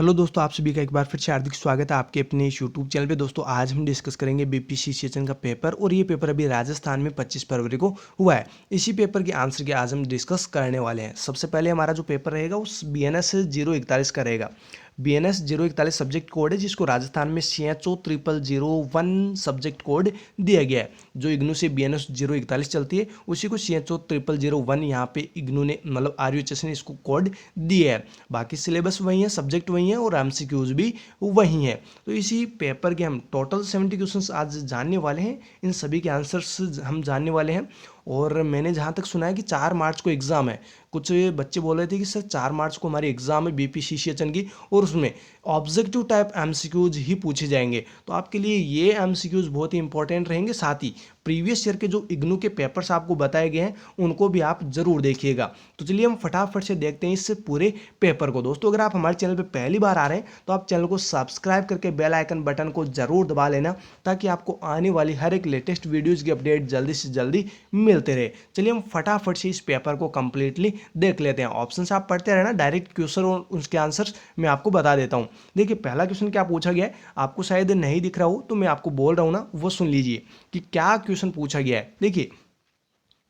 Hello दोस्तों, आप सभी का एक बार फिर से हार्दिक स्वागत है आपके अपने इस यूट्यूब चैनल पे। दोस्तों आज हम डिस्कस करेंगे बीपीएससी सेशन का पेपर, और ये पेपर अभी राजस्थान में 25 फरवरी को हुआ है। इसी पेपर के आंसर के आज हम डिस्कस करने वाले हैं। सबसे पहले हमारा जो पेपर रहेगा उस BNS 041 का रहेगा। BNS 041 सब्जेक्ट कोड है, जिसको राजस्थान में CHO 0001 सब्जेक्ट कोड दिया गया है। जो इग्नू से BNS 041 चलती है उसी को CHO 0001 यहाँ पे इग्नू ने मतलब RUHS ने इसको कोड दिया है। बाकी सिलेबस वही है, सब्जेक्ट वही है और MCQs भी वही है। तो इसी पेपर के हम टोटल 70 क्वेश्चंस आज जानने वाले हैं। इन सभी के आंसर्स हम जानने वाले हैं। और मैंने जहाँ तक सुना है कि 4 मार्च को एग्ज़ाम है। कुछ बच्चे बोल रहे थे कि सर 4 मार्च को हमारी एग्ज़ाम है BPCCHN की, और उसमें ऑब्जेक्टिव टाइप MCQs ही पूछे जाएंगे। तो आपके लिए ये MCQs बहुत ही इंपॉर्टेंट रहेंगे। साथ ही प्रीवियस ईयर के जो इग्नू के पेपर्स आपको बताए गए हैं उनको भी आप ज़रूर देखिएगा। तो चलिए हम फटाफट से देखते हैं इस पूरे पेपर को। दोस्तों अगर आप हमारे चैनल पर पहली बार आ रहे हैं तो आप चैनल को सब्सक्राइब करके बेल आइकन बटन को ज़रूर दबा लेना, ताकि आपको आने वाली हर एक लेटेस्ट वीडियोज़ की अपडेट जल्दी से जल्दी मिलते रहे। चलिए हम फटाफट से इस पेपर को कंप्लीटली देख लेते हैं। ऑप्शंस आप पढ़ते रहना, डायरेक्ट क्वेश्चन और उसके आंसर्स मैं आपको बता देता हूं। देखिए पहला क्वेश्चन क्या पूछा गया है, आपको शायद नहीं दिख रहा हो तो मैं आपको बोल रहा हूं ना, वो सुन लीजिए कि क्या क्वेश्चन पूछा गया है। देखिए,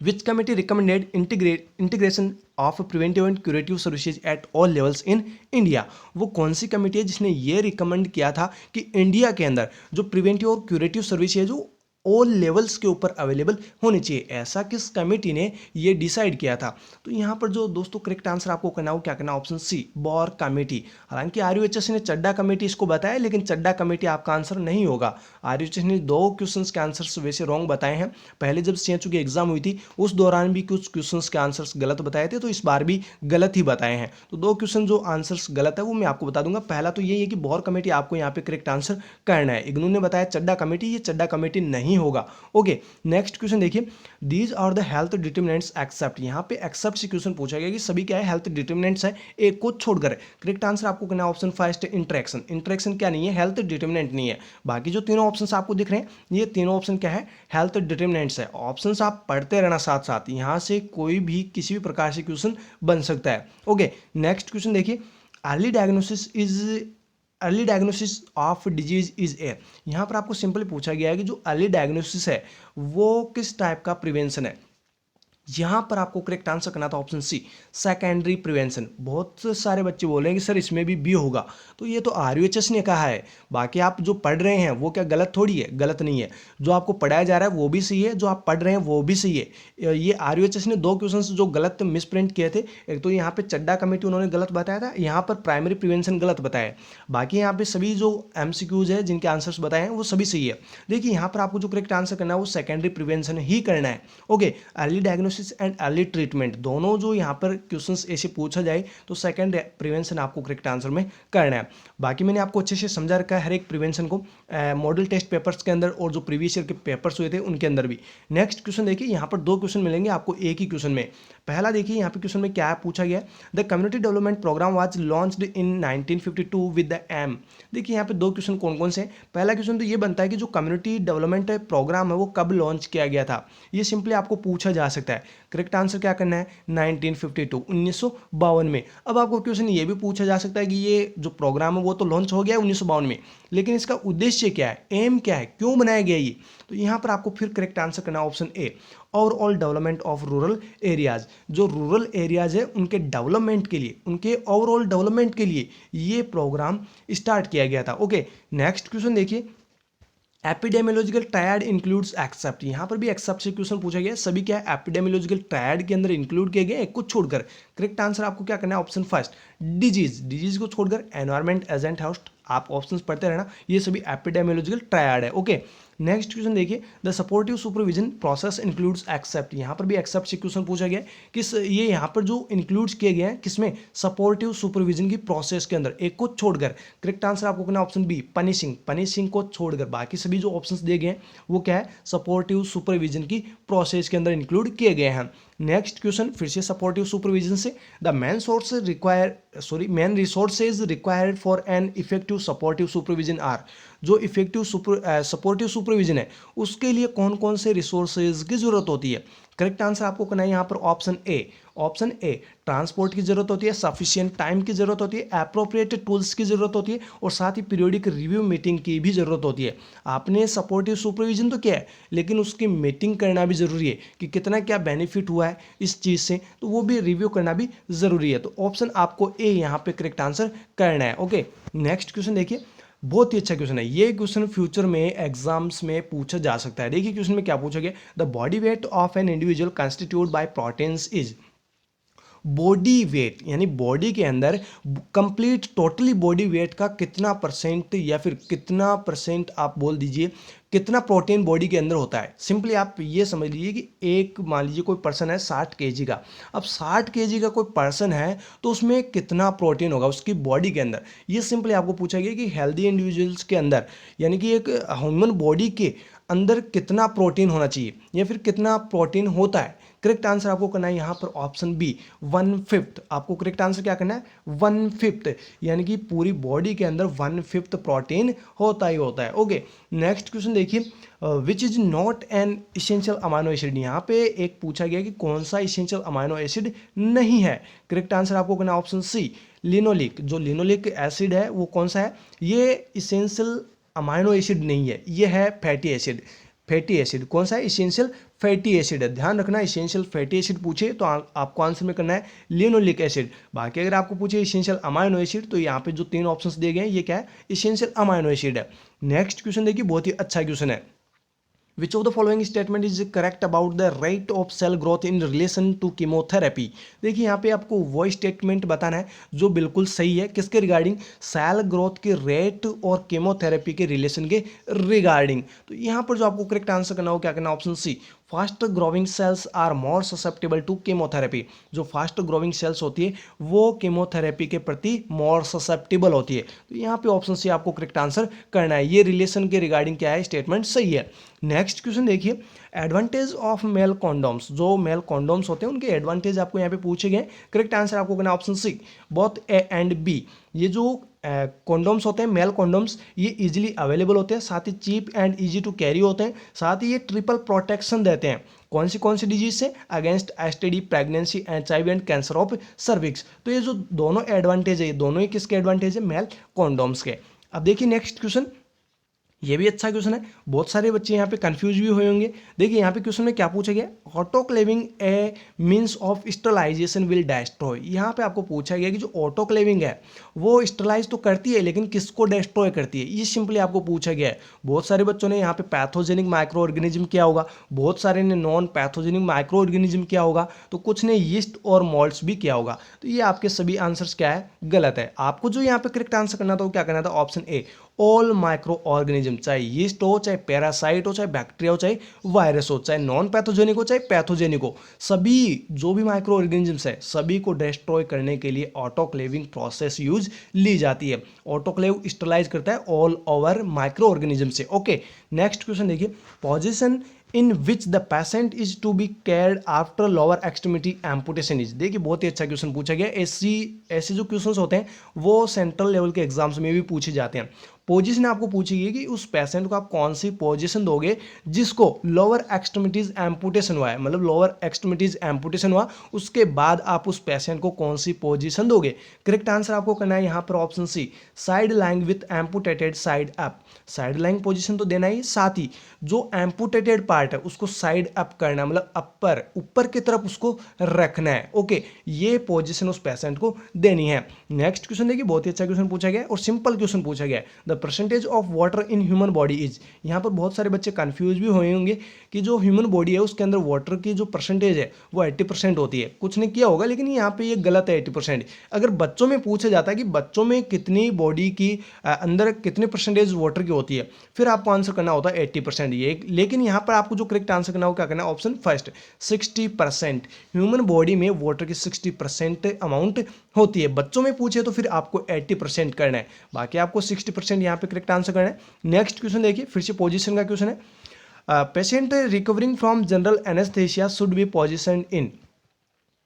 विच committee recommended integration of preventive and curative services at all levels in India. वो कौन सी कमिटी है जिसने ये रिकमेंड किया था कि इंडिया के अंदर जो प्रिवेंटिव और क्यूरेटिव सर्विस है जो ऑल लेवल्स के ऊपर अवेलेबल होनी चाहिए। ऐसा किस कमेटी ने ये डिसाइड किया था? तो यहाँ पर जो दोस्तों करेक्ट आंसर आपको करना हो, क्या करना, ऑप्शन सी, बॉर कमेटी। हालांकि RUHS ने चड्डा कमेटी इसको बताया, लेकिन चड्डा कमेटी आपका आंसर नहीं होगा। RUHS ने 2 क्वेश्चंस के आंसर्स वैसे रॉन्ग बताए हैं। पहले जब CHO की एग्जाम हुई थी उस दौरान भी कुछ क्वेश्चंस के आंसर्स गलत बताए थे, तो इस बार भी गलत ही बताए हैं। तो 2 क्वेश्चन जो आंसर्स गलत है वो मैं आपको बता दूंगा। पहला तो ये है कि बॉर कमेटी आपको यहाँ पे करेक्ट आंसर करना है। इग्नू ने बताया चड्डा कमेटी, ये चड्डा कमेटी नहीं होगा। ओके, नेक्स्ट क्वेश्चन देखिए, these are the health determinants except. यहाँ पे एक्सेप्ट से क्वेश्चन पूछा गया कि सभी क्या है, हेल्थ डिटरमिनेंट्स है, एक को छोड़कर। करेक्ट आंसर आपको करना है ऑप्शन फर्स्ट, इंटरेक्शन। इंटरेक्शन क्या नहीं है, हेल्थ डिटरमिनेंट नहीं है। बाकी जो तीनों ऑप्शन आपको दिख रहे हैं ये तीनों ऑप्शन क्या है, हेल्थ डिटरमिनेंट्स है। ऑप्शन आप पढ़ते रहना साथ साथ, यहाँ से कोई भी किसी भी प्रकार से क्वेश्चन बन सकता है। ओके, नेक्स्ट क्वेश्चन देखिए, early diagnosis of disease is a. यहाँ पर आपको सिंपली पूछा गया है कि जो अर्ली डायग्नोसिस है वो किस टाइप का प्रिवेंशन है। यहां पर आपको करेक्ट आंसर करना था ऑप्शन सी, सेकेंडरी प्रिवेंशन। बहुत सारे बच्चे बोल रहे हैं कि सर इसमें भी होगा, तो ये तो RUHS ने कहा है। बाकी आप जो पढ़ रहे हैं वो क्या गलत थोड़ी है, गलत नहीं है। जो आपको पढ़ाया जा रहा है वो भी सही है, जो आप पढ़ रहे हैं वो भी सही है। ये RUHS ने 2 क्वेश्चन जो गलत मिसप्रिंट किए थे, एक तो यहाँ पे चड्डा कमेटी उन्होंने गलत बताया था, यहाँ पर प्राइमरी प्रिवेंशन गलत बताया। बाकी यहाँ पे सभी जो MCQs है जिनके आंसर्स बताए हैं वो सभी सही है। देखिए यहाँ पर आपको जो करेक्ट आंसर करना है वो सेकेंडरी प्रिवेंशन ही करना है। Okay, early diagnosis and early treatment दोनों जो यहाँ पर क्वेश्चंस ऐसे पूछा जाए तो सेकंड प्रिवेंशन आपको करेक्ट आंसर में करना है। बाकी मैंने आपको अच्छे से समझा रखा है हर एक प्रिवेंशन को, मॉडल टेस्ट पेपर्स के अंदर और जो प्रीवियस ईयर के पेपर्स हुए थे उनके अंदर भी। नेक्स्ट क्वेश्चन देखिए, यहाँ पर 2 क्वेश्चन मिलेंगे आपको एक ही क्वेश्चन में। पहला देखिए यहाँ पे क्वेश्चन में क्या पूछा गया, the community development program was launched in 1952 with the aim. देखिए यहाँ पे 2 क्वेश्चन कौन कौन से हैं। पहला क्वेश्चन तो ये बनता है कि जो कम्युनिटी डेवलपमेंट प्रोग्राम है वो कब लॉन्च किया गया था, ये सिंपली आपको पूछा जा सकता है। करेक्ट आंसर क्या करना है, 1952, 1952 में। अब आपको क्वेश्चन ये भी पूछा जा सकता है कि ये जो प्रोग्राम है वो तो लॉन्च हो गया है 1952 में, लेकिन इसका उद्देश्य क्या है, एम क्या है, क्यों बनाया गया ये। तो यहाँ पर आपको फिर करेक्ट आंसर करना option A, overall development of rural areas. जो रूरल एरियाज है उनके डेवलपमेंट के लिए, उनके ओवरऑल डेवलपमेंट के लिए ये प्रोग्राम स्टार्ट किया गया था। ओके, नेक्स्ट क्वेश्चन देखिए, एपिडेमियोलॉजिकल ट्रायड इंक्लूड्स एक्सेप्ट। यहाँ पर भी एक्सेप्ट से क्वेश्चन पूछा गया है, सभी क्या है एपिडेमियोलॉजिकल ट्रायड के अंदर इंक्लूड किए गए, एक को छोड़कर। करेक्ट आंसर आपको क्या करना है ऑप्शन फर्स्ट, डिजीज को छोड़कर एनवायरमेंट एजेंट हाउस। आप ऑप्शंस पढ़ते रहना, ये सभी एपिडेमियोलॉजिकल ट्रायड है। ओके, नेक्स्ट क्वेश्चन देखिए, the supportive supervision process includes except. यहाँ पर भी एक्सेप्ट से क्वेश्चन पूछा गया किस, ये यहाँ पर जो इंक्लूड्स किए गए हैं किसमें, सपोर्टिव सुपरविजन की प्रोसेस के अंदर, एक को छोड़कर। करेक्ट आंसर आपको करना ऑप्शन बी, पनिशिंग को छोड़कर। बाकी सभी जो ऑप्शंस दिए गए हैं वो क्या है, सपोर्टिव सुपरविजन की प्रोसेस के अंदर इंक्लूड किए गए हैं। नेक्स्ट क्वेश्चन फिर से सपोर्टिव सुपरविजन से, the main resources required for an effective supportive supervision are. जो इफेक्टिव सपोर्टिव सुपरविजन है उसके लिए कौन कौन से रिसोर्सेज की जरूरत होती है। करेक्ट आंसर आपको करना है यहाँ पर option A. Option A, transport की जरूरत होती है, सफिशिएंट टाइम की जरूरत होती है, एप्रोप्रिएट टूल्स की जरूरत होती है और साथ ही पीरियोडिक रिव्यू मीटिंग की भी जरूरत होती है। आपने सपोर्टिव सुपरविजन तो किया है, लेकिन उसकी मीटिंग करना भी जरूरी है कि कितना क्या बेनिफिट हुआ है इस चीज़ से, तो वो भी रिव्यू करना भी जरूरी है। तो ऑप्शन आपको ए यहाँ पे करेक्ट आंसर करना है। ओके, नेक्स्ट क्वेश्चन देखिए, बहुत ही अच्छा क्वेश्चन है ये। क्वेश्चन फ्यूचर में एग्जाम्स में पूछा जा सकता है। देखिए क्वेश्चन में क्या पूछा गया, the body weight of an individual constitute by proteins is. Body weight यानी बॉडी के अंदर कंप्लीट टोटली बॉडी वेट का कितना परसेंट या फिर कितना परसेंट आप बोल दीजिए कितना प्रोटीन बॉडी के अंदर होता है। सिंपली आप ये समझ लीजिए कि एक मान लीजिए कोई पर्सन है 60 केजी का, अब 60 केजी का कोई पर्सन है तो उसमें कितना प्रोटीन होगा उसकी बॉडी के अंदर। ये सिंपली आपको पूछा गया कि हेल्दी इंडिविजुअल्स के अंदर यानी कि एक ह्यूमन बॉडी के अंदर कितना प्रोटीन होना चाहिए या फिर कितना प्रोटीन होता है। करेक्ट आंसर आपको करना है यहाँ पर ऑप्शन बी, 1/5। आपको करेक्ट आंसर क्या करना है, 1/5, यानी कि पूरी बॉडी के अंदर 1/5 प्रोटीन होता ही होता है। ओके, नेक्स्ट क्वेश्चन देखिए, विच is not an essential amino acid. यहाँ पे एक पूछा गया कि कौन सा इसेंशियल अमाइनो एसिड नहीं है। करेक्ट आंसर आपको करना है ऑप्शन सी, लिनोलिक। जो लिनोलिक एसिड है वो कौन सा है, ये इसेंशियल अमाइनो एसिड नहीं है, ये है फैटी एसिड। फैटी एसिड कौन सा है, इसेंशियल फैटी एसिड है। ध्यान रखना, इसेंशियल फैटी एसिड पूछे तो आपको आंसर में करना है लिनोलिक एसिड। बाकी अगर आपको पूछे इसेंशियल अमाइनो एसिड तो यहाँ पे जो 3 ऑप्शंस दिए गए हैं ये क्या है, इसेंशियल अमाइनो एसिड है। नेक्स्ट क्वेश्चन देखिए, बहुत ही अच्छा क्वेश्चन है। Which of the following statement is correct about the rate of cell growth in relation to chemotherapy। देखिए यहाँ पे आपको वो स्टेटमेंट बताना है जो बिल्कुल सही है, किसके रिगार्डिंग, सेल ग्रोथ के रेट और केमोथेरेपी के रिलेशन के रिगार्डिंग। तो यहाँ पर जो आपको करेक्ट आंसर करना हो क्या करना, option C, fast growing cells are more susceptible to chemotherapy. जो फास्ट ग्रोविंग सेल्स होती है वो केमोथेरेपी के प्रति मोर ससेप्टेबल होती है। तो यहाँ पे ऑप्शन सी आपको करेक्ट आंसर करना है। ये रिलेशन के रिगार्डिंग क्या है, स्टेटमेंट सही है। नेक्स्ट क्वेश्चन देखिए, एडवांटेज ऑफ मेल कॉन्डोम्स। जो मेल कॉन्डोम्स होते हैं उनके एडवांटेज आपको यहाँ पे पूछे गए। करेक्ट आंसर आपको करना option C, both A and B. ये जो कॉन्डोम्स होते हैं मेल कॉन्डोम्स ये इजीली अवेलेबल होते हैं, साथ ही cheap and easy to carry होते हैं, साथ ही ये ट्रिपल प्रोटेक्शन देते हैं। कौन सी डिजीज से, against STD, pregnancy, HIV and cancer of cervix. तो ये जो दोनों एडवांटेज है ये दोनों ही किसके एडवांटेज है, मेल कॉन्डोम्स के। अब देखिए नेक्स्ट क्वेश्चन, ये भी अच्छा क्वेश्चन है, बहुत सारे बच्चे यहाँ पे कंफ्यूज भी हुए होंगे। देखिए यहाँ पे क्वेश्चन में क्या पूछा गया, autoclaving a means of sterilization will destroy. यहाँ पे आपको पूछा गया कि जो ऑटोक्लेविंग है वो स्टरलाइज तो करती है लेकिन किसको डिस्ट्रॉय करती है, ये सिंपली आपको पूछा गया है। बहुत सारे बच्चों ने यहाँ पे पैथोजेनिक माइक्रो ऑर्गेनिज्म किया होगा, बहुत सारे ने नॉन पैथोजेनिक माइक्रो ऑर्गेनिज्म किया होगा, तो कुछ ने यीस्ट और मोल्ड्स भी किया होगा। तो ये आपके सभी आंसर्स क्या है, गलत है। आपको जो यहाँ पे करेक्ट आंसर करना था वो क्या करना था, option A, all micro organism. चाहे यीस्ट हो, चाहे पैरासाइट हो, चाहे बैक्टीरिया हो, चाहे वायरस हो, चाहे नॉन पैथोजेनिक हो, चाहे पैथोजेनिक हो, सभी जो भी माइक्रो ऑर्गेनिजम्स है सभी को डिस्ट्रॉय करने के लिए ऑटोक्लेविंग प्रोसेस यूज ली जाती है। ऑटोक्लेव स्टरलाइज करता है ऑल ओवर माइक्रो ऑर्गेनिज्म से। ओके, नेक्स्ट क्वेश्चन देखिए, position in which the patient is to be cared after lower extremity amputation is. देखिए बहुत ही अच्छा क्वेश्चन पूछा गया। ऐसे जो क्वेश्चंस होते हैं वो सेंट्रल लेवल के एग्जाम्स में भी पूछे जाते हैं। पोजीशन आपको पूछी गई कि उस पेशेंट को आप कौन सी पोजीशन दोगे जिसको लोअर एक्सट्रीमिटीज एम्पुटेशन हुआ है, मतलब लोअर एक्सट्रीमिटीज एम्पुटेशन हुआ उसके बाद आप उस पेशेंट को कौन सी पोजीशन दोगे। करेक्ट आंसर आपको करना है यहाँ पर option C, side lying with amputated side up. Side lying position तो देना ही, साथ ही जो एम्पुटेटेड पार्ट है उसको साइड अप करना, मतलब अपर ऊपर की तरफ उसको रखना है। ओके, ये पोजीशन उस पेशेंट को देनी है। नेक्स्ट क्वेश्चन देखिए, बहुत ही अच्छा क्वेश्चन पूछा गया और सिंपल क्वेश्चन पूछा गया, the percentage of water in human body is. यहाँ पर बहुत सारे बच्चे कंफ्यूज भी हुए होंगे कि जो ह्यूमन बॉडी है उसके अंदर वाटर की जो परसेंटेज है वो 80% होती है। कुछ ने किया होगा लेकिन यहाँ पे ये गलत है 80%। अगर बच्चों में पूछा जाता है कि बच्चों में कितनी बॉडी की अंदर कितने परसेंटेज वाटर की होती है, फिर आपको आंसर करना होता है 80% ये। लेकिन यहाँ पर आपको जो करेक्ट आंसर करना हो क्या करना है, ऑप्शन फर्स्ट 60%। ह्यूमन बॉडी में वाटर की 60% अमाउंट होती है। बच्चों में पूछे तो फिर आपको 80% करना है, बाकी आपको 60% यहाँ पे करेक्ट आंसर करना है। नेक्स्ट क्वेश्चन देखिए, फिर से पोजीशन का क्वेश्चन है, patient recovering from general anaesthesia should be position in.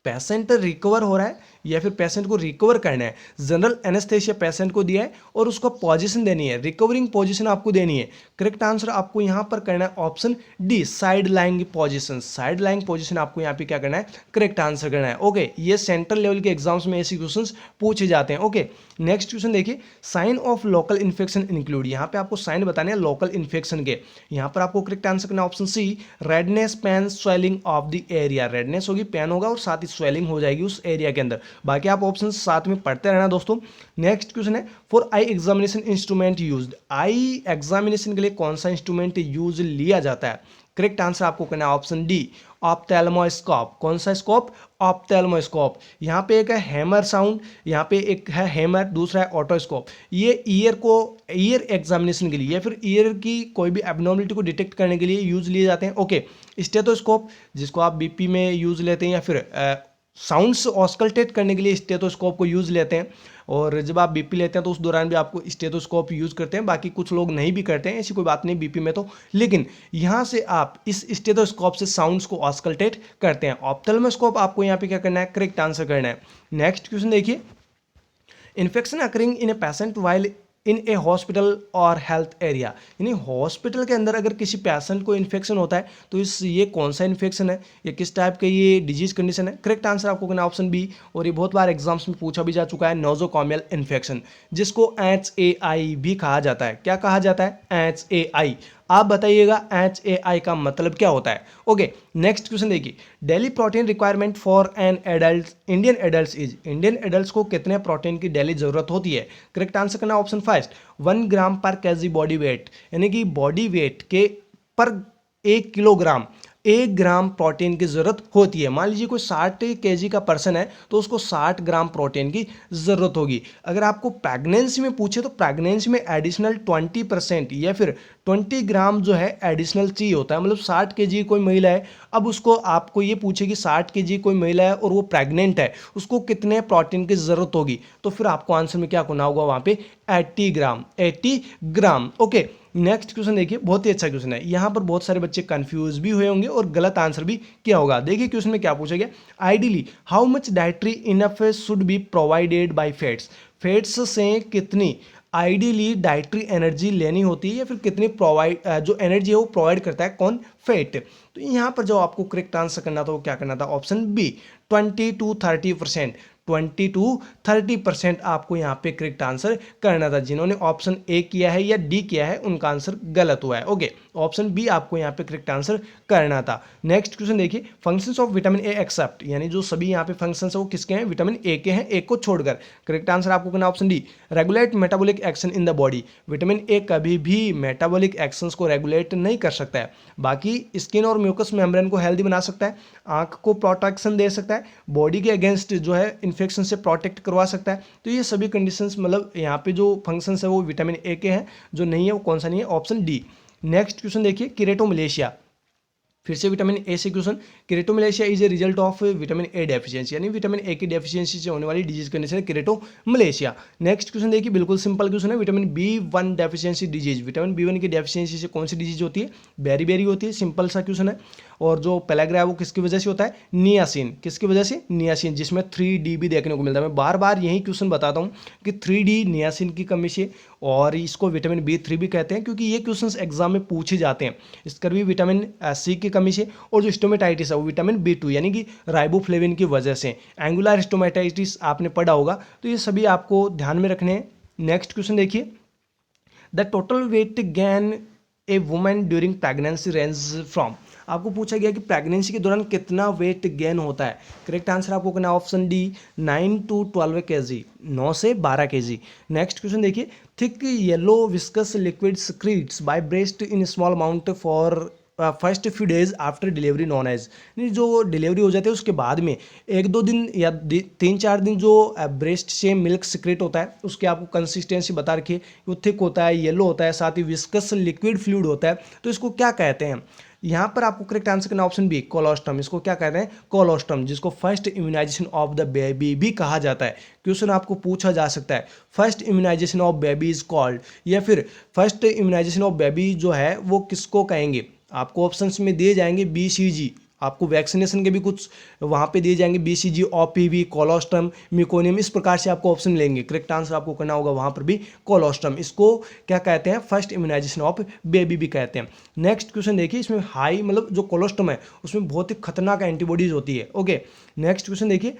Patient recover हो रहा है या फिर पेशेंट को रिकवर करना है। जनरल एनेस्थेशिया पेशेंट को दिया है और उसको पोजीशन देनी है, रिकवरिंग पोजीशन आपको देनी है। करेक्ट आंसर आपको यहाँ पर करना है option D, side lying position. Side lying position आपको यहाँ पे क्या करना है, करेक्ट आंसर करना है। ओके, ये सेंट्रल लेवल के एग्जाम्स में ऐसे क्वेश्चंस पूछे जाते हैं। ओके, नेक्स्ट क्वेश्चन देखिए, sign of local infection include. यहाँ पे आपको साइन बताने हैं लोकल इन्फेक्शन के। यहाँ पर आपको करेक्ट आंसर करना है option C, redness, pain, swelling of the area. Redness होगी, पेन होगा और साथ ही स्वेलिंग हो जाएगी उस एरिया के अंदर। बाकी आप ऑप्शन साथ में पढ़ते रहना दोस्तों। नेक्स्ट क्वेश्चन है, for eye examination instrument used. Eye examination के लिए कौन सा इंस्ट्रूमेंट यूज लिया जाता है? करेक्ट आंसर आपको करना है ऑप्शन डी, ऑप्थेल्मोस्कोप। कौन सा स्कोप? ऑप्थेल्मोस्कोप। यहाँ पे एक है हैमर साउंड, यहाँ पे एक है हैमर, दूसरा है ऑटोस्कोप। ये ईयर एग्जामिनेशन के लिए या फिर ईयर की कोई भी एबनॉर्मलिटी को डिटेक्ट करने के लिए यूज लिए जाते हैं। ओके, स्टेथोस्कोप जिसको आप बीपी में यूज लेते हैं या फिर साउंड्स ऑस्कल्टेट करने के लिए स्टेथोस्कोप को यूज लेते हैं। और जब आप बीपी लेते हैं तो उस दौरान भी आपको स्टेथोस्कोप यूज करते हैं। बाकी कुछ लोग नहीं भी करते हैं, ऐसी कोई बात नहीं बीपी में तो, लेकिन यहाँ से आप इस स्टेथोस्कोप से साउंड्स को ऑस्कल्टेट करते हैं। ऑप्थेल्मोस्कोप आपको यहाँ पे क्या करना है, करेक्ट आंसर करना है। नेक्स्ट क्वेश्चन देखिए, infection occurring in a patient while in A hospital और हेल्थ एरिया। यानी हॉस्पिटल के अंदर अगर किसी पेशेंट को इन्फेक्शन होता है तो ये कौन सा इन्फेक्शन है, ये किस टाइप का ये डिजीज कंडीशन है? करेक्ट आंसर आपको करना ऑप्शन बी, और ये बहुत बार एग्जाम्स में पूछा भी जा चुका है, नोजोकॉमियल इन्फेक्शन, जिसको HAI भी कहा जाता है। क्या कहा जाता है? HAI। आप बताइएगा HAI का मतलब क्या होता है? ओके, नेक्स्ट क्वेश्चन देखिए, daily protein requirement for an adult Indian adult is. Indian adult को कितने प्रोटीन की डेली जरूरत होती है? करेक्ट आंसर करना ऑप्शन फर्स्ट, 1 ग्राम पर केजी बॉडी वेट। यानी कि बॉडी वेट के पर 1 किलोग्राम 1 ग्राम प्रोटीन की ज़रूरत होती है। मान लीजिए कोई 60 केजी का पर्सन है तो उसको 60 ग्राम प्रोटीन की ज़रूरत होगी। अगर आपको प्रेगनेंसी में पूछे तो प्रेगनेंसी में एडिशनल 20% या फिर 20 ग्राम जो है एडिशनल चाहिए होता है। मतलब 60 केजी कोई महिला है, अब उसको आपको ये पूछे कि 60 केजी कोई महिला है और वो प्रेग्नेंट है, उसको कितने प्रोटीन की ज़रूरत होगी, तो फिर आपको आंसर में क्या करना होगा वहाँ पे 80 ग्राम। 80 ग्राम। ओके, नेक्स्ट क्वेश्चन देखिए, बहुत ही अच्छा क्वेश्चन है। यहाँ पर बहुत सारे बच्चे कंफ्यूज भी हुए होंगे और गलत आंसर भी किया होगा। देखिए क्वेश्चन में क्या पूछा गया, ideally how much dietary enough should be provided by fats. Fats से कितनी आइडियली डाइटरी एनर्जी लेनी होती है या फिर कितनी जो एनर्जी है वो प्रोवाइड करता है कौन? फैट। तो यहाँ पर जो आपको करेक्ट आंसर करना था वो क्या करना था? Option B, 20 to 30%। 20 to 30% आपको यहाँ पे करेक्ट आंसर करना था। जिन्होंने ऑप्शन ए किया है या डी किया है उनका आंसर गलत हुआ है। ओके, ऑप्शन बी आपको यहाँ पे करेक्ट आंसर करना था। नेक्स्ट क्वेश्चन देखिए, functions of vitamin A except, यानी जो सभी यहाँ पे फंक्शंस है वो किसके हैं? विटामिन ए के हैं, एक को छोड़कर। करेक्ट आंसर आपको करना option D, regulate metabolic action in the body. Vitamin A कभी भी मेटाबॉलिक एक्शंस को रेगुलेट नहीं कर सकता है। बाकी स्किन और म्यूकस मेम्ब्रेन को हेल्दी बना सकता है, आंख को प्रोटेक्शन दे सकता है, बॉडी के अगेंस्ट जो है इन्फेक्शन से प्रोटेक्ट करवा सकता है। तो ये सभी कंडीशंस मतलब यहाँ पे जो फंक्शंस है वो विटामिन ए के हैं, जो नहीं है वो कौन सा नहीं है? Option D. नेक्स्ट क्वेश्चन देखिए, किरेटोमलेशिया, फिर से विटामिन ए से question, keratomalacia is a result of vitamin A deficiency, यानी विटामिन ए की डेफिशिएंसी से होने वाली डिजीज कंडीशन है किरेटोमलेशिया। नेक्स्ट क्वेश्चन देखिए, बिल्कुल सिंपल क्वेश्चन है, vitamin B1 deficiency disease. Vitamin B1 की डेफिशिएंसी से कौन सी डिजीज होती है? बेरी होती है। सिंपल सा क्वेश्चन है। और जो पेलाग्रा है वो किसकी वजह से होता है? नियासिन। किसकी वजह से? नियासिन, जिसमें 3D भी देखने को मिलता है। मैं बार बार यही क्वेश्चन बताता हूँ कि 3D नियासिन की कमी से, और इसको विटामिन B3 भी कहते हैं क्योंकि ये क्वेश्चंस एग्जाम में पूछे जाते हैं। इसका भी विटामिन सी की कमी से, और जो स्टोमेटाइटिस है वो विटामिन B2 यानी कि राइबोफ्लेविन की वजह से। एंगुलर स्टोमेटाइटिस आपने पढ़ा होगा, तो ये सभी आपको ध्यान में रखने हैं। नेक्स्ट क्वेश्चन देखिए, the total weight gain A women during pregnancy range from. आपको पूछा गया कि प्रेगनेंसी के दौरान कितना वेट गेन होता है। करेक्ट आंसर आपको करना ऑप्शन डी, 9 to 12 kg, 9 से 12 kg। नेक्स्ट क्वेश्चन देखिए, thick yellow viscous liquid secretes by breast in small amount for first few days after delivery known as. जो डिलीवरी हो जाती है उसके बाद में 1-2 दिन या 3-4 दिन जो ब्रेस्ट से मिल्क सिक्रेट होता है उसकी आपको कंसिस्टेंसी बता रखी, वो थिक होता है, येलो होता है, साथ ही विस्कस लिक्विड फ्लूइड होता है। तो इसको क्या कहते हैं? यहाँ पर आपको करेक्ट आंसर करना ऑप्शन बी, कोलोस्ट्रम। इसको क्या कहते हैं? कोलोस्ट्रम, जिसको first immunization of the baby भी कहा जाता है। क्वेश्चन आपको पूछा जा सकता है, first immunization of baby is called, या फिर फर्स्ट इम्यूनाइजेशन ऑफ बेबी जो है वो किसको कहेंगे? आपको ऑप्शंस में दिए जाएंगे BCG, आपको वैक्सीनेशन के भी कुछ वहाँ पे दिए जाएंगे, BCG, OPV, कोलोस्ट्रम, मिकोनियम, इस प्रकार से आपको ऑप्शन मिलेंगे। करेक्ट आंसर आपको करना होगा वहाँ पर भी कोलोस्ट्रम। इसको क्या कहते हैं, फर्स्ट इम्यूनाइजेशन ऑफ बेबी भी कहते हैं। नेक्स्ट क्वेश्चन देखिए, इसमें हाई मतलब जो कोलोस्ट्रम है उसमें बहुत ही खतरनाक एंटीबॉडीज होती है। ओके, नेक्स्ट क्वेश्चन देखिए,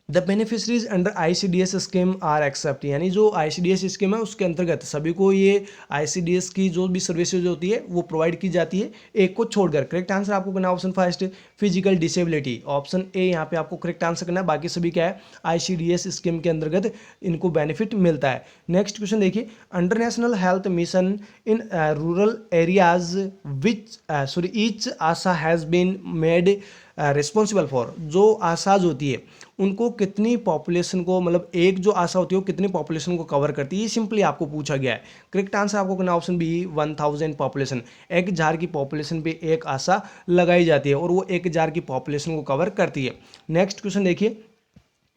the beneficiaries under ICDS scheme are except, यानी जो ICDS स्कीम है उसके अंतर्गत सभी को ये ICDS की जो भी सर्विसेज होती है वो प्रोवाइड की जाती है, एक को छोड़कर। करेक्ट आंसर आपको करना है option first, physical disability, option A यहाँ पे आपको करेक्ट आंसर करना है। बाकी सभी क्या है, ICDS स्कीम के अंतर्गत इनको बेनिफिट मिलता है। नेक्स्ट क्वेश्चन देखिए, under national health mission in rural areas which each ASHA has been made responsible for, जो आशाज होती है उनको कितनी पॉपुलेशन को, मतलब एक जो आशा होती है वो कितनी पॉपुलेशन को कवर करती है, ये सिंपली आपको पूछा गया है। करेक्ट आंसर आपको करना ऑप्शन बी, 1000 पॉपुलेशन। 1000 की पॉपुलेशन पे एक आशा लगाई जाती है और वो 1000 की पॉपुलेशन को कवर करती है। नेक्स्ट क्वेश्चन देखिए,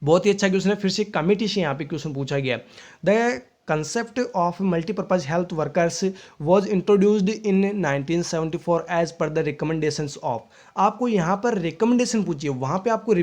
बहुत ही अच्छा क्वेश्चन है, फिर से कमिटी से यहाँ पे क्वेश्चन पूछा गया है। The concept of multi-purpose health workers was introduced in 1974 as per the recommendations of, आपको यहाँ पर रिकमेंडेशन पूछी है, वहाँ पे आपको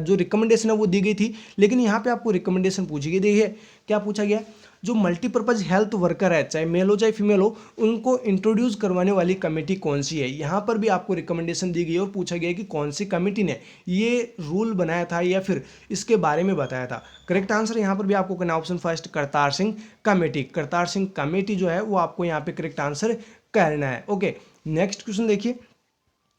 जो रिकमेंडेशन है वो दी गई थी, लेकिन यहाँ पे आपको रिकमेंडेशन पूछी गई है। क्या पूछा गया, जो मल्टीपर्पज हेल्थ वर्कर है, चाहे मेल हो चाहे फीमेल हो, उनको इंट्रोड्यूस करवाने वाली कमेटी कौन सी है। यहाँ पर भी आपको रिकमेंडेशन दी गई है और पूछा गया है कि कौन सी कमेटी ने ये रूल बनाया था या फिर इसके बारे में बताया था। करेक्ट आंसर यहाँ पर भी आपको करना option first, Kartar Singh committee. Kartar Singh committee जो है वो आपको यहाँ पे करेक्ट आंसर करना है। ओके, नेक्स्ट क्वेश्चन देखिए,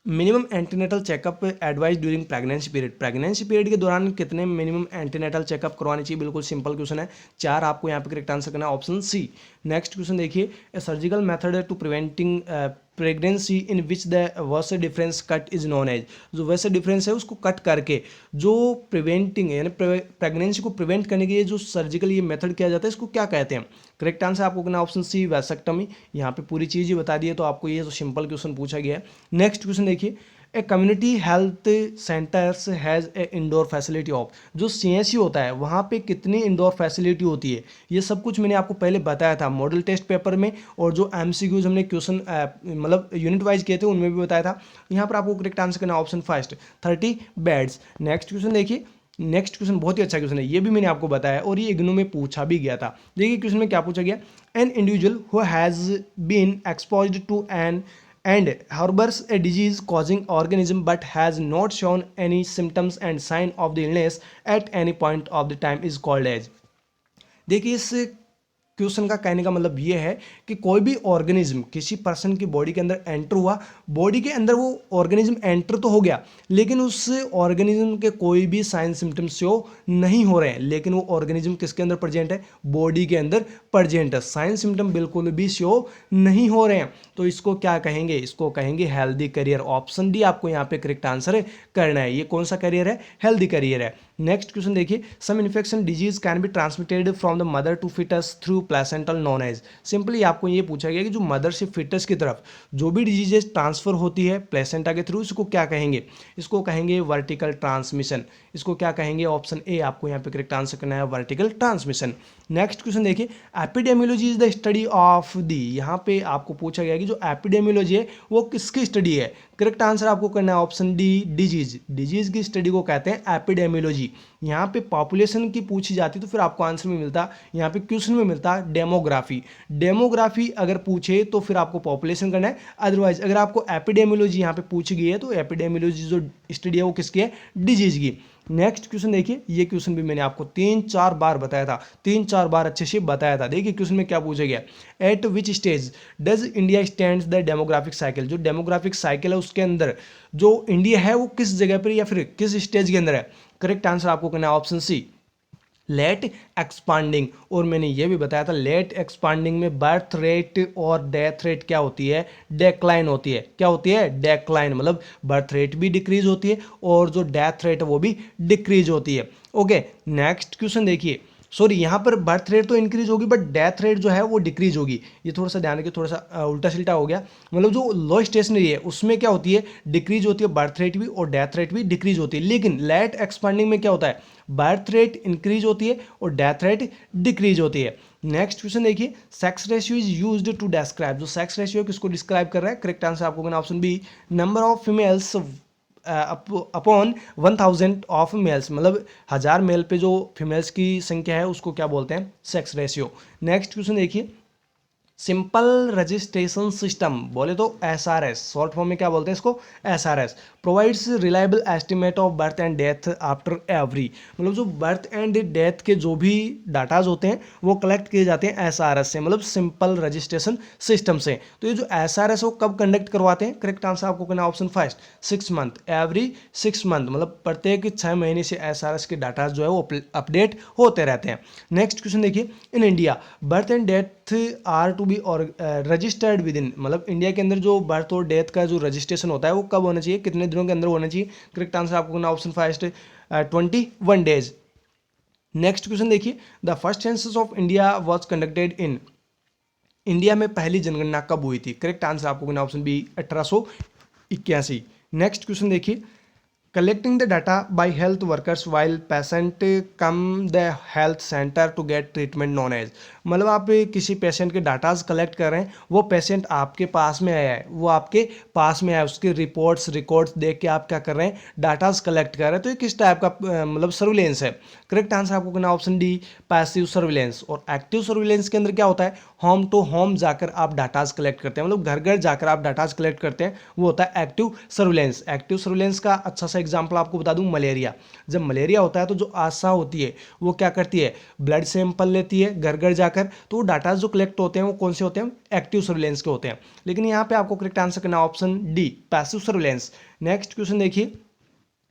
minimum antenatal checkup advice during pregnancy period, pregnancy period के दौरान कितने मिनिमम एंटीनेटल चेकअप करवाने चाहिए, बिल्कुल सिंपल क्वेश्चन है, 4 आपको यहाँ पे करेक्ट आंसर करना है ऑप्शन सी। नेक्स्ट क्वेश्चन देखिए, a surgical method to preventing pregnancy in which the vas deferens cut is known as, जो वर्स डिफरेंस है उसको कट करके जो प्रिवेंटिंग है, यानी प्रेगनेंसी को प्रिवेंट करने के लिए जो सर्जिकल ये मेथड किया जाता है इसको क्या कहते हैं। करेक्ट आंसर आपको करना ऑप्शन सी, वैसेक्टमी। यहाँ पे पूरी चीज़ ही बता दी है तो आपको ये तो सिंपल क्वेश्चन पूछा गया है। नेक्स्ट क्वेश्चन देखिए, a community health centres has a indoor facility of, जो CSC होता है वहाँ पे कितनी इंडोर फैसिलिटी होती है, ये सब कुछ मैंने आपको पहले बताया था मॉडल टेस्ट पेपर में, और जो MCQs हमने क्वेश्चन मतलब यूनिट वाइज किए थे उनमें भी बताया था। यहाँ पर आपको करेक्ट आंसर करना option first, 30 beds. Next question देखिए, नेक्स्ट क्वेश्चन बहुत ही अच्छा क्वेश्चन है, ये भी मैंने आपको बताया और ये इग्नू में पूछा भी गया था। देखिए क्वेश्चन में क्या पूछा गया, an individual who has been exposed to an and harbors a disease causing organism but has not shown any symptoms and sign of the illness at any point of the time is called as, देखिए इस question का कहने का मतलब ये है कि कोई भी ऑर्गेनिज्म किसी पर्सन की बॉडी के अंदर एंटर हुआ, बॉडी के अंदर वो ऑर्गेनिज्म एंटर तो हो गया लेकिन उस ऑर्गेनिज्म के कोई भी साइन सिम्टम्स शो नहीं हो रहे हैं, लेकिन वो ऑर्गेनिज्म किसके अंदर प्रेजेंट है, बॉडी के अंदर प्रेजेंट है, साइन सिम्टम बिल्कुल भी शो नहीं हो रहे हैं, तो इसको क्या कहेंगे, इसको कहेंगे हेल्दी करियर। ऑप्शन डी आपको यहाँ पे करेक्ट आंसर करना है। ये कौन सा करियर है, हेल्दी करियर है। नेक्स्ट क्वेश्चन देखिए, some infection disease can be transmitted from the mother to fetus through placental known as, simply आपको ये पूछा गया कि जो मदर से फिटस की तरफ जो भी डिजीजेस ट्रांसफर होती है प्लेसेंटा के थ्रू, इसको क्या कहेंगे, इसको कहेंगे वर्टिकल ट्रांसमिशन। इसको क्या कहेंगे, ऑप्शन ए आपको यहाँ पे करेक्ट आंसर करना है, वर्टिकल ट्रांसमिशन। नेक्स्ट क्वेश्चन देखिए, epidemiology is the study of the, यहाँ पे आपको पूछा गया कि जो एपिडेमियोलॉजी है वो किसकी स्टडी है। करेक्ट आंसर आपको करना है ऑप्शन डी, डिजीज। डिजीज की स्टडी को कहते हैं एपिडेमियोलॉजी। यहाँ पे पॉपुलेशन की पूछी जाती तो फिर आपको आंसर में मिलता, यहाँ पे क्वेश्चन में मिलता डेमोग्राफी। डेमोग्राफी अगर पूछे तो फिर आपको पॉपुलेशन करना है, अदरवाइज अगर आपको एपिडेमियोलॉजी यहाँ पे पूछी गई है तो एपिडेमियोलॉजी जो स्टडी है वो किसकी है, डिजीज की। नेक्स्ट क्वेश्चन देखिए, ये क्वेश्चन भी मैंने आपको 3-4 बार बताया था, 3-4 बार अच्छे से बताया था। देखिए क्वेश्चन में क्या पूछा गया, eight which stage does India stands the demographic cycle, जो डेमोग्राफिक साइकिल है उसके अंदर जो इंडिया है वो किस जगह पर या फिर किस स्टेज के अंदर है। करेक्ट आंसर आपको करना है ऑप्शन सी, लेट एक्सपांडिंग। और मैंने ये भी बताया था लेट एक्सपांडिंग में बर्थ रेट और डेथ रेट क्या होती है, डेक्लाइन होती है। क्या होती है, डेक्लाइन, मतलब बर्थ रेट भी डिक्रीज होती है और जो डेथ रेट है वो भी डिक्रीज होती है। ओके, नेक्स्ट क्वेश्चन देखिए, सॉरी यहाँ पर बर्थ रेट तो इंक्रीज होगी बट डेथ रेट जो है वो डिक्रीज होगी। ये थोड़ा सा ध्यान रखिए, थोड़ा सा उल्टा सिल्टा हो गया, मतलब जो लो स्टेशनरी है उसमें क्या होती है, डिक्रीज होती है बर्थ रेट भी और डेथ रेट भी डिक्रीज होती है। लेकिन लेट एक्सपांडिंग में क्या होता है, बर्थ रेट इंक्रीज होती है और डेथ रेट डिक्रीज होती है। नेक्स्ट क्वेश्चन देखिए, sex ratio is used to describe, जो सेक्स रेशियो किसको डिस्क्राइब कर रहा है। करेक्ट आंसर आपको करना option B, number of females upon 1000 of males, मतलब 1000 मेल पे जो फीमेल्स की संख्या है उसको क्या बोलते हैं, सेक्स रेशियो। नेक्स्ट क्वेश्चन देखिए, सिंपल रजिस्ट्रेशन सिस्टम बोले तो एसआरएस, शॉर्ट फॉर्म में क्या बोलते हैं इसको, SRS, provides reliable estimate of birth and death after every, मतलब जो बर्थ एंड डेथ के जो भी डाटाज होते हैं वो कलेक्ट किए जाते हैं एसआरएस से, मतलब सिंपल रजिस्ट्रेशन सिस्टम से। तो ये जो एसआरएस वो कब कंडक्ट करवाते हैं, करेक्ट आंसर आपको करना option first, 6 month, every 6 month, मतलब प्रत्येक 6 महीने से एसआरएस के डाटा जो है वो अपडेट होते रहते हैं। नेक्स्ट क्वेश्चन देखिए, in India birth and death are to be और रजिस्टर्ड विद इन, मतलब इंडिया के अंदर जो बर्थ और डेथ का जो रजिस्ट्रेशन होता है वो कब होना चाहिए, कितने दिनों के अंदर होना चाहिए, करेक्ट आंसर आपको करना option first, 21 days. Next question देखिए, the first census of India was conducted in, India में पहली जनगणना कब हुई थी, करेक्ट आंसर आपको करना ऑप्शन बी, 1881। नेक्स्ट क्वेश्चन देखिए, collecting the data by health workers while patient come the health center to get treatment known as, मतलब आप किसी पेशेंट के डाटाज कलेक्ट कर रहे हैं, वो पेशेंट आपके पास में आया है, वो आपके पास में आया, उसके रिकॉर्ड्स देख के आप क्या कर रहे हैं, डाटाज कलेक्ट कर रहे हैं, तो ये किस टाइप का मतलब सर्विलेंस है, करेक्ट आंसर आपको करना ऑप्शन डी, पैसिव सर्विलेंस। और एक्टिव सर्विलेंस के अंदर क्या होता है, होम टू होम जाकर आप डाटाज कलेक्ट करते हैं, मतलब घर घर जाकर आप डाटाज कलेक्ट करते हैं, वो होता है एक्टिव सर्विलेंस। एक्टिव सर्विलेंस का अच्छा सा एग्जांपल आपको बता दूं, मलेरिया, जब मलेरिया होता है तो जो आशा होती है वो क्या करती है, ब्लड सैंपल लेती है घर घर जाकर, तो डाटा जो कलेक्ट होते हैं वो कौन से होते हैं, एक्टिव सर्विलेंस के होते हैं। लेकिन यहाँ पे आपको करेक्ट आंसर करना option D, passive surveillance. Next question देखिए,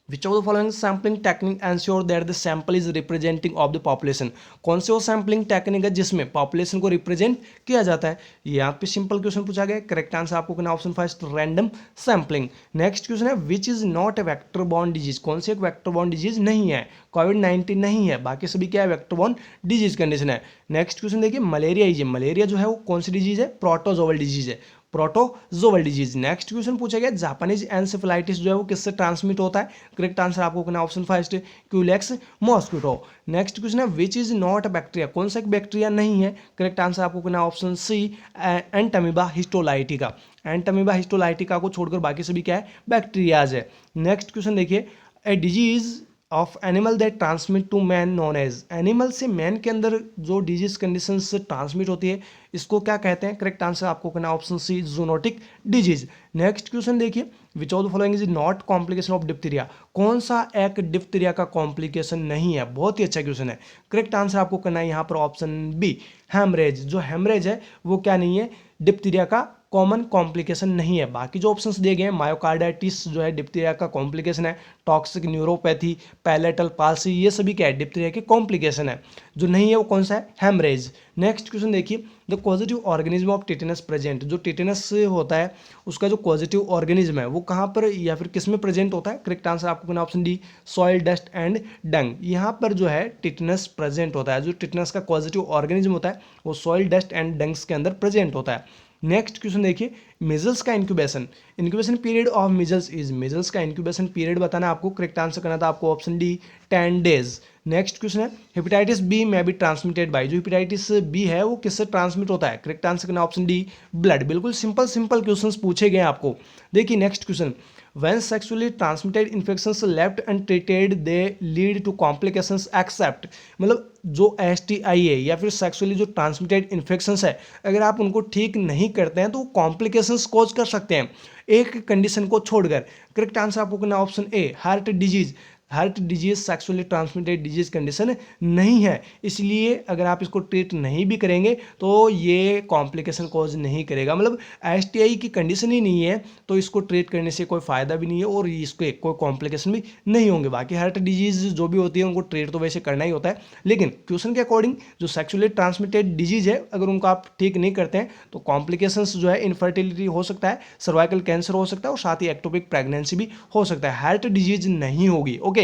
which of the following sampling technique ensure that the sample is representing of the population, कौन से वो सैम्पलिंग टेक्निक है जिसमें पॉपुलेशन को रिप्रेजेंट किया जाता है, यहाँ पे सिंपल क्वेश्चन पूछा गया, करेक्ट आंसर आपको करना option first, random sampling. Next question है, which is not a vector borne disease, कौन से एक वेक्टर बॉर्न डिजीज नहीं है, कोविड-19 नहीं है, बाकी सभी क्या है, वेक्टर बॉर्न डिजीज कंडीशन है। नेक्स्ट क्वेश्चन देखिए, मलेरिया, मलेरिया जो है वो कौन सी डिजीज है, प्रोटोजोवल डिजीज है, प्रोटोजोवल डिजीज। नेक्स्ट क्वेश्चन पूछा गया, जापानीज एन्सेफेलाइटिस जो है वो किससे ट्रांसमिट होता है, करेक्ट आंसर आपको करना option first, Culex mosquito. Next question है, विच इज नॉट बैक्टीरिया, कौन सा एक बैक्टीरिया नहीं है, करेक्ट आंसर आपको करना option C, Entamoeba histolytica. Entamoeba histolytica को छोड़कर बाकी सभी क्या है, बैक्टीरियाज है। नेक्स्ट क्वेश्चन देखिए, a disease of animal that transmit to man known as, animal से मैन के अंदर जो डिजीज कंडीशन से ट्रांसमिट होती है इसको क्या कहते हैं, करेक्ट आंसर आपको करना option C, zoonotic disease. Next question देखिए, which of the following is not complication of diphtheria, कौन सा एक डिप्थीरिया का कॉम्प्लिकेशन नहीं है, बहुत ही अच्छा क्वेश्चन है, करेक्ट आंसर आपको करना है यहाँ पर ऑप्शन बी, हेमरेज। जो हेमरेज है वो क्या नहीं है, डिप्थीरिया का कॉमन कॉम्प्लिकेशन नहीं है। बाकी जो ऑप्शंस दिए गए हैं, मायोकार्डाइटिस जो है डिप्थीरिया का कॉम्प्लिकेशन है, टॉक्सिक न्यूरोपैथी, पैलेटल पाल्सी, ये सभी क्या है, डिप्थीरिया के कॉम्प्लिकेशन है। जो नहीं है वो कौन सा है, हेमरेज। नेक्स्ट क्वेश्चन देखिए, the positive organism of tetanus present, जो टिटेनस होता है उसका जो पॉजिटिव ऑर्गेनिज्म है वो कहाँ पर या फिर किस में प्रेजेंट होता है, करेक्ट आंसर आपको करना option D, soil, dust and dung, यहाँ पर जो है टिटेनस प्रेजेंट होता है। जो टिटेनस का पॉजिटिव ऑर्गेनिज्म होता है वो सॉइल, डस्ट एंड डंग्स के अंदर प्रेजेंट होता है। नेक्स्ट क्वेश्चन देखिए, मिजल्स का incubation period of measles is, measles का इंक्यूबेशन पीरियड बताना आपको, करेक्ट आंसर करना था आपको option D, 10 days. Next question है, हेपेटाइटिस बी में बी ट्रांसमिटेड बाय, जो हेपेटाइटिस बी है वो किससे ट्रांसमिट होता है, करेक्ट आंसर करना ऑप्शन डी, ब्लड। बिल्कुल सिंपल सिंपल क्वेश्चंस पूछे गए आपको। देखिए next question, when sexually transmitted infections left untreated they lead to complications except, मतलब जो STI है या फिर सेक्सुअली जो ट्रांसमिटेड इन्फेक्शंस है अगर आप उनको ठीक नहीं करते हैं तो कॉम्प्लिकेशंस कॉज कर सकते हैं, एक कंडीशन को छोड़कर। करेक्ट आंसर आपको करना ऑप्शन ए, heart disease. Heart disease sexually transmitted disease condition नहीं है, इसलिए अगर आप इसको ट्रीट नहीं भी करेंगे तो ये कॉम्प्लिकेशन कॉज नहीं करेगा, मतलब STI की कंडीशन ही नहीं है तो इसको ट्रीट करने से कोई फ़ायदा भी नहीं है और इसके कोई कॉम्प्लिकेशन भी नहीं होंगे। बाकी हार्ट डिजीज जो भी होती है उनको ट्रीट तो वैसे करना ही होता है, लेकिन क्वेश्चन के अकॉर्डिंग जो सेक्सुअली ट्रांसमिटेड डिजीज है अगर उनको आप ठीक नहीं करते हैं तो कॉम्प्लिकेशंस जो है इनफर्टिलिटी हो सकता है, सर्वाइकल कैंसर हो सकता है और साथ ही एक्टोपिक प्रेगनेंसी भी हो सकता है, हार्ट डिजीज नहीं होगी। ओके,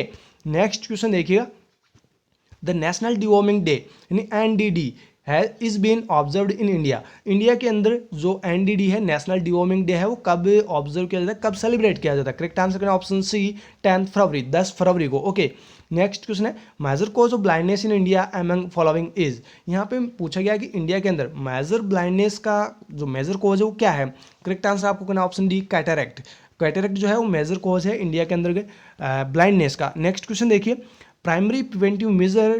नेक्स्ट क्वेश्चन देखिएगा, द नेशनल डिवॉर्मिंग डे यानी NDD is been observed in India, India के अंदर जो NDD है नेशनल डिवॉर्मिंग डे है वो कब ऑब्जर्व किया जाता है, कब सेलिब्रेट किया जाता है, करेक्ट आंसर करना ऑप्शन सी, 10 फरवरी, 10 फरवरी को। ओके, नेक्स्ट क्वेश्चन है, major cause of blindness in India among following is, यहाँ पे पूछा गया कि इंडिया के अंदर मेजर ब्लाइंडनेस का जो मेजर कॉज है वो क्या है, करेक्ट आंसर आपको करना ऑप्शन डी, कैटरैक्ट। कैटरेक्ट जो है वो मेजर कॉज है इंडिया के अंदर ब्लाइंडनेस का। नेक्स्ट क्वेश्चन देखिए, primary preventive measure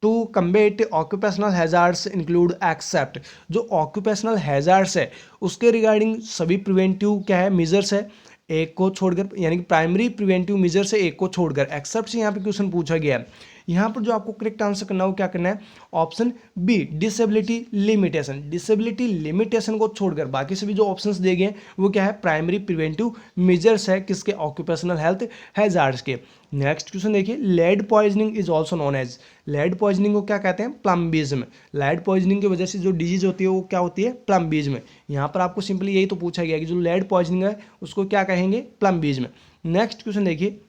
to combat occupational hazards include except. जो ऑक्यूपेशनल हैजार्ड्स है उसके रिगार्डिंग सभी प्रिवेंटिव क्या है मेजर्स है, एक को छोड़कर, यानी कि प्राइमरी प्रिवेंटिव मेजर से एक को छोड़कर, एक्सेप्ट से यहाँ पे क्वेश्चन पूछा गया है। यहाँ पर जो आपको करेक्ट आंसर करना हो क्या करना है, option B disability limitation. Disability limitation को छोड़कर बाकी सभी जो ऑप्शंस दिए गए हैं वो क्या है, प्राइमरी प्रिवेंटिव मेजर्स है किसके, ऑक्यूपेशनल हेल्थ हैजार्ड्स के। नेक्स्ट क्वेश्चन देखिए, lead poisoning is also known as. Lead poisoning को क्या कहते हैं, प्लम्बिज्म। लेड पॉइजनिंग की वजह से जो डिजीज होती है वो क्या होती है, प्लम्बिज्म। यहाँ पर आपको सिंपली यही तो पूछा गया कि जो लेड पॉइजनिंग है उसको क्या कहेंगे, प्लम्बिज्म। नेक्स्ट क्वेश्चन देखिए,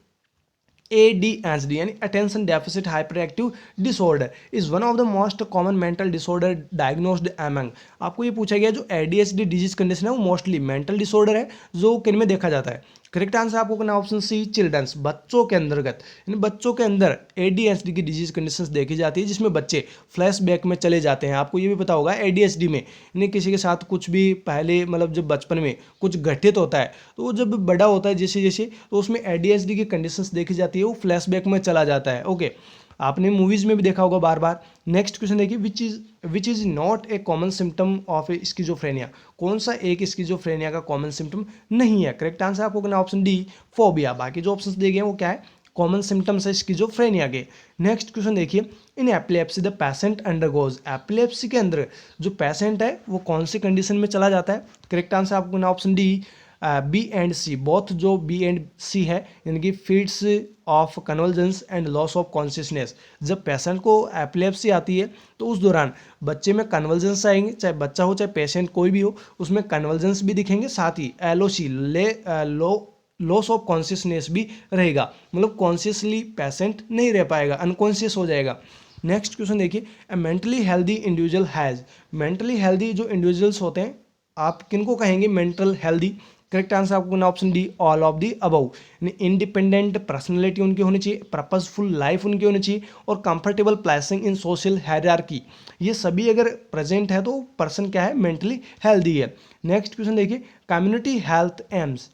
ADHD यानी attention deficit hyper active disorder is one of the most common mental disorder diagnosed among. आपको ये पूछा गया जो ADHD डिजीज कंडीशन है वो मोस्टली मेंटल डिसऑर्डर है जो किन में देखा जाता है। करेक्ट आंसर आपको करना ऑप्शन सी चिल्ड्रंस, बच्चों के अंतर्गत, यानी बच्चों के अंदर ADHD की डिजीज कंडीशंस देखी जाती है जिसमें बच्चे फ्लैशबैक में चले जाते हैं। आपको ये भी पता होगा ADHD में यानी किसी के साथ कुछ भी पहले मतलब जब बचपन में कुछ घटित होता है तो वो जब बड़ा होता है जैसे जैसे तो उसमें ADHD की कंडीशंस देखी जाती है, वो फ्लैशबैक में चला जाता है। ओके, आपने मूवीज में भी देखा होगा बार बार। नेक्स्ट क्वेश्चन देखिए, विच is not A common symptom of A schizophrenia. कौन सा एक स्किजोफ्रेनिया का कॉमन सिम्टम नहीं है। करेक्ट आंसर आपको करना ऑप्शन डी फोबिया। बाकी जो ऑप्शंस दिए गए हैं वो क्या है, कॉमन सिम्टम्स है स्किजोफ्रेनिया के। नेक्स्ट क्वेश्चन देखिए, इन epilepsy the patient undergoes. Epilepsy के अंदर जो पेशेंट है वो कौन सी कंडीशन में चला जाता है। करेक्ट आंसर आपको करना option D B and C. Both जो बी एंड सी है यानी कि fits of convulsions and loss of consciousness. जब पेशेंट को एपिलेप्सी आती है तो उस दौरान बच्चे में कन्वल्जेंस आएंगे, चाहे बच्चा हो चाहे पेशेंट कोई भी हो, उसमें कन्वल्जेंस भी दिखेंगे, साथ ही LOC लॉस ऑफ कॉन्शियसनेस भी रहेगा, मतलब कॉन्शियसली पेशेंट नहीं रह पाएगा, अनकॉन्शियस हो जाएगा। नेक्स्ट क्वेश्चन देखिए, a mentally healthy individual has. Mentally healthy जो इंडिविजुअल्स होते हैं आप किनको कहेंगे मेंटल हेल्दी। करेक्ट आंसर आपको option D all of the above. Independent personality उनकी होनी चाहिए, पर्पसफुल लाइफ उनकी होनी चाहिए और comfortable placing in social hierarchy. ये सभी अगर प्रेजेंट है तो पर्सन क्या है, मेंटली हेल्दी है। नेक्स्ट क्वेश्चन देखिए, कम्युनिटी हेल्थ एम्स।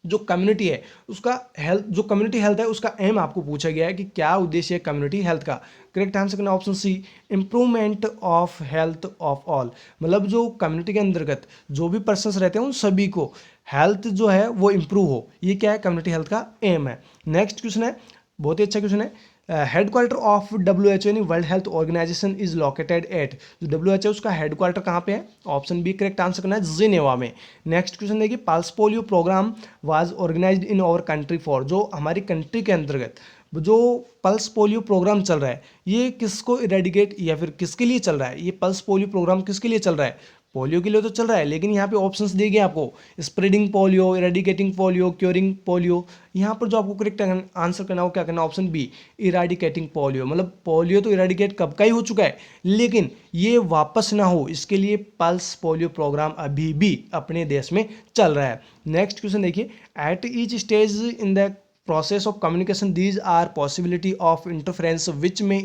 जो कम्युनिटी है उसका हेल्थ, जो कम्युनिटी हेल्थ है उसका एम आपको पूछा गया है कि क्या उद्देश्य है कम्युनिटी हेल्थ का। करेक्ट आंसर करना option C improvement of health of all. मतलब जो कम्युनिटी के अंतर्गत जो भी पर्सन्स रहते हैं उन सभी को हेल्थ जो है वो इंप्रूव हो, ये क्या है कम्युनिटी हेल्थ का एम है। नेक्स्ट क्वेश्चन है, बहुत ही अच्छा क्वेश्चन है, हेडक्वार्टर ऑफ WHO यानी world health organization is located at. जो WHO उसका हेडक्वार्टर कहाँ पे है, ऑप्शन बी करेक्ट आंसर करना है जिनेवा में। नेक्स्ट क्वेश्चन देखिए, pulse polio program was organized in our country for. जो हमारी कंट्री के अंतर्गत जो पल्स पोलियो प्रोग्राम चल रहा है ये किसको इरेडिकेट या फिर किसके लिए चल रहा है, ये पल्स पोलियो प्रोग्राम किसके लिए चल रहा है, पोलियो के लिए तो चल रहा है, लेकिन यहाँ पे ऑप्शंस दिए गए आपको, spreading polio, eradicating polio, curing polio. यहाँ पर जो आपको करेक्ट आंसर करना हो क्या करना, ऑप्शन बी इराडिकेटिंग पोलियो। मतलब पोलियो तो इराडिकेट कब का ही हो चुका है लेकिन ये वापस ना हो इसके लिए पल्स पोलियो प्रोग्राम अभी भी अपने देश में चल रहा है। नेक्स्ट क्वेश्चन देखिए, at each stage in the process of communication these are possibility of interference which may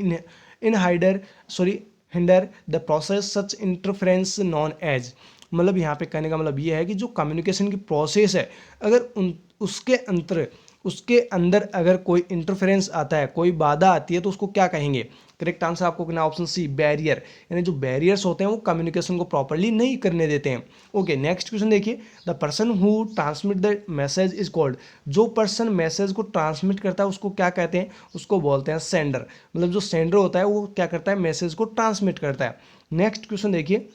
hinder the process such interference known as। मतलब यहाँ पे कहने का मतलब ये है कि जो कम्युनिकेशन की प्रोसेस है अगर उसके अंदर अगर कोई इंटरफेरेंस आता है, कोई बाधा आती है तो उसको क्या कहेंगे। करेक्ट आंसर आपको करना ऑप्शन सी बैरियर, यानी जो बैरियर्स होते हैं वो कम्युनिकेशन को प्रॉपर्ली नहीं करने देते हैं। ओके, नेक्स्ट क्वेश्चन देखिए, the person who transmit the message is called. जो पर्सन मैसेज को ट्रांसमिट करता है उसको क्या कहते हैं, उसको बोलते हैं सेंडर। मतलब जो सेंडर होता है वो क्या करता है, मैसेज को ट्रांसमिट करता है। नेक्स्ट क्वेश्चन देखिए,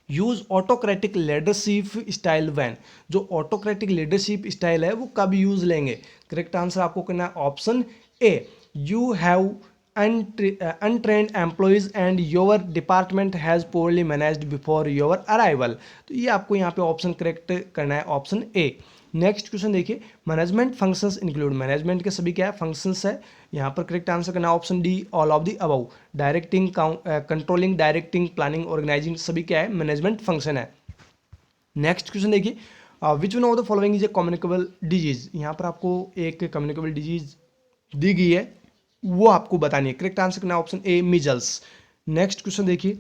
use autocratic leadership style when. जो ऑटोक्रेटिक लीडरशिप स्टाइल है वो कब यूज लेंगे। करेक्ट आंसर आपको करना है option A you have untrained employees and your department has poorly managed before your arrival। तो ये आपको यहाँ पे ऑप्शन करेक्ट करना है ऑप्शन ए। नेक्स्ट क्वेश्चन देखिए, मैनेजमेंट फंक्शंस इंक्लूड। मैनेजमेंट के सभी क्या है, फंक्शंस है। यहाँ पर करेक्ट आंसर करना है option D all of the above. Directing, controlling, directing, planning, organizing सभी क्या है, मैनेजमेंट फंक्शन है। नेक्स्ट क्वेश्चन देखिए, which one of the following is a communicable disease. यहाँ पर आपको एक कम्युनिकेबल डिजीज दी गई है वो आपको बतानी है। करेक्ट आंसर करना option A measles. Next question देखिए,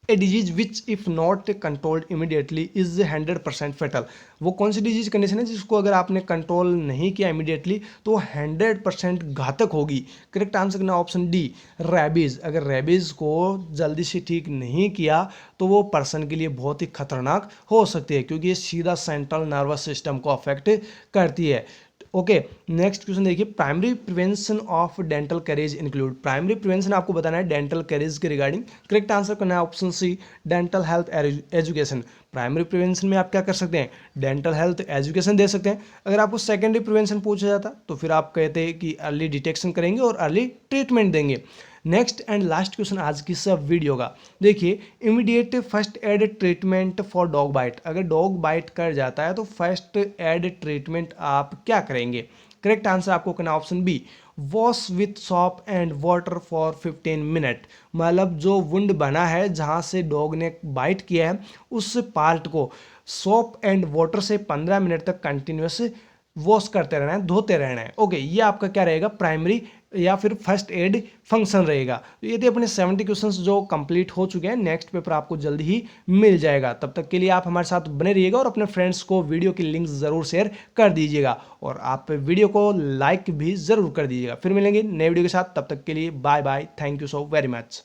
a disease which if not controlled immediately is 100% fatal. वो कौन सी डिजीज कंडीशन है जिसको अगर आपने कंट्रोल नहीं किया इमीडिएटली तो 100% घातक होगी। करेक्ट आंसर करना ऑप्शन डी, रेबीज। अगर रेबीज को जल्दी से ठीक नहीं किया तो वो पर्सन के लिए बहुत ही खतरनाक हो सकती है, क्योंकि ये सीधा सेंट्रल नर्वस सिस्टम को अफेक्ट करती है। ओके, नेक्स्ट क्वेश्चन देखिए, primary prevention of dental caries include. Primary prevention आपको बताना है डेंटल कैरीज के रिगार्डिंग। करेक्ट आंसर करना है option C, dental health education. Primary prevention में आप क्या कर सकते हैं, डेंटल हेल्थ एजुकेशन दे सकते हैं। अगर आपको सेकेंडरी प्रिवेंशन पूछा जाता तो फिर आप कहते हैं कि अर्ली डिटेक्शन करेंगे और अर्ली ट्रीटमेंट देंगे। नेक्स्ट एंड लास्ट क्वेश्चन आज की सब वीडियो का देखिए, immediate first aid treatment for dog bite. अगर डॉग बाइट कर जाता है तो फर्स्ट एड ट्रीटमेंट आप क्या करेंगे। करेक्ट आंसर आपको करना option B, wash with soap and water for 15 minute. मतलब जो वुंड बना है जहाँ से डॉग ने बाइट किया है उस पार्ट को सॉप एंड वाटर से 15 मिनट तक कंटिन्यूस वॉश करते रहना है, धोते रहना है। ओके, ये आपका क्या रहेगा, प्राइमरी या फिर फर्स्ट एड फंक्शन रहेगा। तो ये थे अपने 70 क्वेश्चंस जो कंप्लीट हो चुके हैं। नेक्स्ट पेपर आपको जल्दी ही मिल जाएगा। तब तक के लिए आप हमारे साथ बने रहिएगा और अपने फ्रेंड्स को वीडियो की लिंक ज़रूर शेयर कर दीजिएगा और आप वीडियो को लाइक भी ज़रूर कर दीजिएगा। फिर मिलेंगे नए वीडियो के साथ, तब तक के लिए bye bye, thank you so very much.